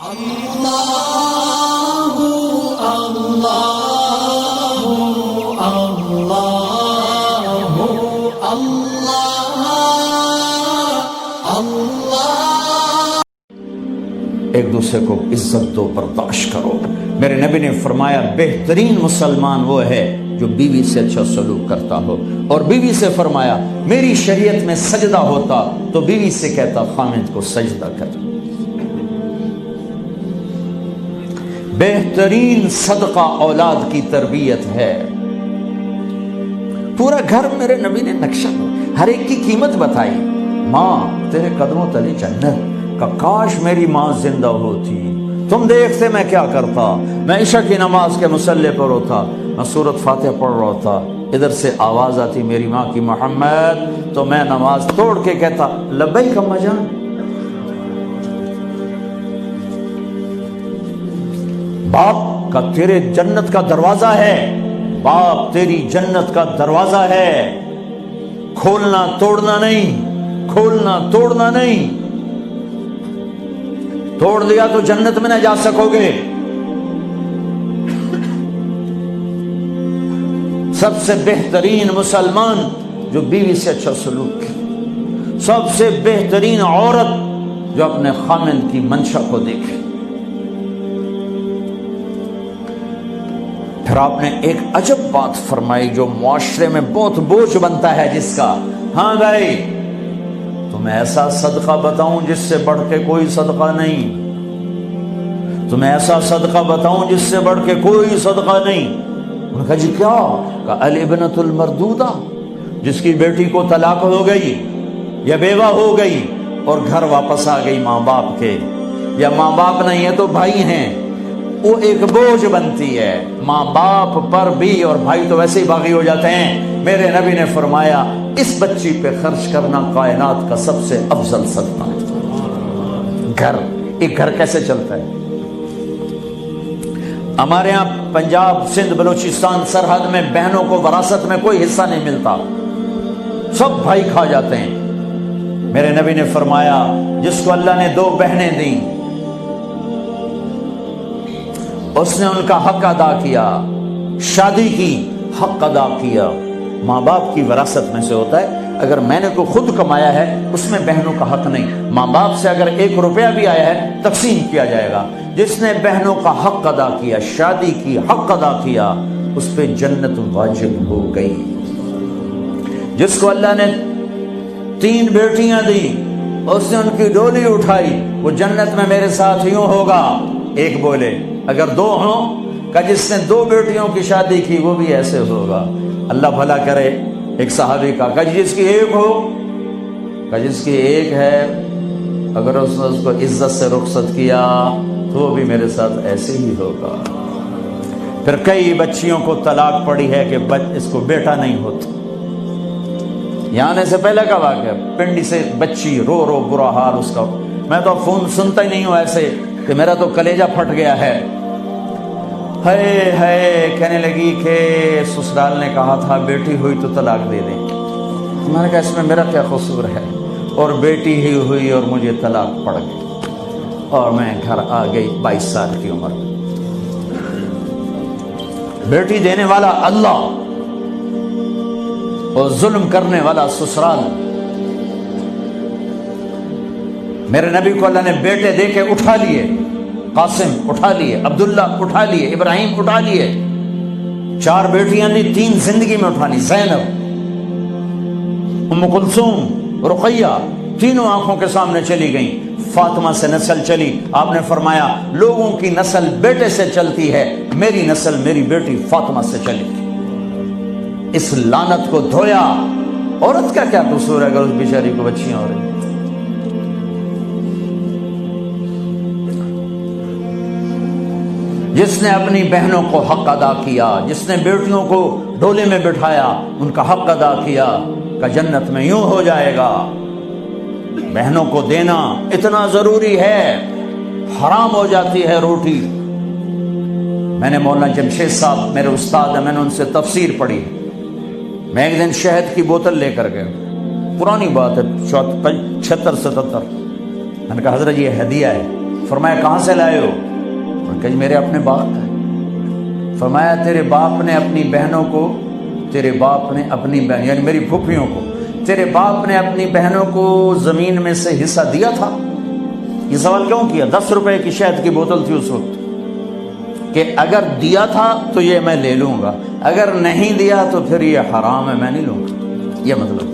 Allahu Allahu Allahu Allah Allah। ایک دوسرے کو عزت دو، برداشت کرو۔ میرے نبی نے فرمایا بہترین مسلمان وہ ہے جو بیوی سے اچھا سلوک کرتا ہو، اور بیوی سے فرمایا میری شریعت میں سجدہ ہوتا تو بیوی سے کہتا خامد کو سجدہ کر۔ بہترین صدقہ اولاد کی تربیت ہے۔ پورا گھر میرے نبی نے نقشہ، ہر ایک کی قیمت بتائی۔ ماں تیرے قدموں تلے جنت کا، کاش میری ماں زندہ ہوتی، تم دیکھتے میں کیا کرتا۔ میں عشاء کی نماز کے مصلی پر ہوتا، میں سورۃ فاتحہ پڑھ رہا ہوتا، ادھر سے آواز آتی میری ماں کی محمد، تو میں نماز توڑ کے کہتا لبیک اماں جان۔ باپ کا تیرے جنت کا دروازہ ہے، باپ تیری جنت کا دروازہ ہے، کھولنا توڑنا نہیں، کھولنا توڑنا نہیں۔ توڑ دیا تو جنت میں نہ جا سکو گے۔ سب سے بہترین مسلمان جو بیوی سے اچھا سلوک کی، سب سے بہترین عورت جو اپنے خامند کی منشا کو دیکھے۔ پھر آپ نے ایک عجب بات فرمائی جو معاشرے میں بہت بوجھ بنتا ہے جس کا، ہاں بھائی تمہیں ایسا صدقہ بتاؤں جس سے بڑھ کے کوئی صدقہ نہیں، تمہیں ایسا صدقہ بتاؤں جس سے بڑھ کے کوئی صدقہ نہیں۔ انہوں نے کہا جی کیا؟ کہا الابنۃ المردودہ، جس کی بیٹی کو طلاق ہو گئی یا بیوہ ہو گئی اور گھر واپس آ گئی ماں باپ کے، یا ماں باپ نہیں ہے تو بھائی ہیں، وہ ایک بوجھ بنتی ہے ماں باپ پر بھی، اور بھائی تو ویسے ہی باغی ہو جاتے ہیں۔ میرے نبی نے فرمایا اس بچی پہ خرچ کرنا کائنات کا سب سے افضل صدقہ ہے۔ گھر، ایک گھر کیسے چلتا ہے؟ ہمارے ہاں پنجاب سندھ بلوچستان سرحد میں بہنوں کو وراثت میں کوئی حصہ نہیں ملتا، سب بھائی کھا جاتے ہیں۔ میرے نبی نے فرمایا جس کو اللہ نے دو بہنیں دیں اس نے ان کا حق ادا کیا، شادی کی حق ادا کیا۔ ماں باپ کی وراثت میں سے ہوتا ہے، اگر میں نے کوئی خود کمایا ہے اس میں بہنوں کا حق نہیں، ماں باپ سے اگر 1 روپیہ بھی آیا ہے تقسیم کیا جائے گا۔ جس نے بہنوں کا حق ادا کیا، شادی کی حق ادا کیا، اس پہ جنت واجب ہو گئی۔ جس کو اللہ نے 3 بیٹیاں دی، اس نے ان کی ڈولی اٹھائی، وہ جنت میں میرے ساتھ یوں ہوگا۔ ایک بولے اگر 2 ہوں، کہ جس نے 2 بیٹیوں کی شادی کی وہ بھی ایسے ہوگا۔ اللہ بھلا کرے۔ ایک صحابی کا کہ جس کی 1 ہو، کہ جس کی 1 ہے، اگر اس نے اس کو عزت سے رخصت کیا تو وہ بھی میرے ساتھ ایسے ہی ہوگا۔ پھر کئی بچیوں کو طلاق پڑی ہے کہ اس کو بیٹا نہیں ہوتا۔ یہاں آنے سے پہلے کا واقعہ، پنڈی سے بچی رو رو برا حال اس کا، میں تو فون سنتا ہی نہیں ہوں ایسے کہ میرا تو کلیجہ پھٹ گیا ہے۔ ہے کہنے لگی کہ سسرال نے کہا تھا بیٹی ہوئی تو طلاق دے دیں۔ میں نے کہا اس میں میرا کیا قصور ہے، اور بیٹی ہی ہوئی اور مجھے طلاق پڑ گئی، اور میں گھر آ گئی 22 سال کی عمر میں۔ بیٹی دینے والا اللہ اور ظلم کرنے والا سسرال۔ میرے نبی کو اللہ نے بیٹے دے کے اٹھا لیے، قاسم اٹھا لیے، عبداللہ اٹھا لیے، ابراہیم اٹھا لیے۔ 4 بیٹیاں دی، 3 زندگی میں اٹھانی، زینب، ام کلثوم، رقیہ، تینوں آنکھوں کے سامنے چلی گئیں۔ فاطمہ سے نسل چلی، آپ نے فرمایا لوگوں کی نسل بیٹے سے چلتی ہے، میری نسل میری بیٹی فاطمہ سے چلی۔ اس لعنت کو دھویا۔ عورت کا کیا قصور ہے اگر اس بیچاری کو بچیاں ہو رہی؟ جس نے اپنی بہنوں کو حق ادا کیا، جس نے بیٹیوں کو ڈولے میں بٹھایا، ان کا حق ادا کیا، کہ جنت میں یوں ہو جائے گا۔ بہنوں کو دینا اتنا ضروری ہے، حرام ہو جاتی ہے روٹی۔ میں نے مولانا جمشید صاحب میرے استاد ہیں، میں نے ان سے تفسیر پڑھی۔ میں ایک دن شہد کی بوتل لے کر گیا، پرانی بات ہے 76-77۔ میں نے کہا حضرت یہ ہدیہ ہے۔ فرمایا کہاں سے لائے ہو؟ انہوں نے کہا جی میرے اپنے باپ ہے۔ فرمایا تیرے باپ نے اپنی بہنوں کو، تیرے باپ نے اپنی بہن یعنی میری پھوپھیوں کو، تیرے باپ نے اپنی بہنوں کو زمین میں سے حصہ دیا تھا؟ یہ سوال کیوں کیا؟ 10 روپے کی شہد کی بوتل تھی اس وقت، کہ اگر دیا تھا تو یہ میں لے لوں گا، اگر نہیں دیا تو پھر یہ حرام ہے، میں نہیں لوں گا، یہ مطلب۔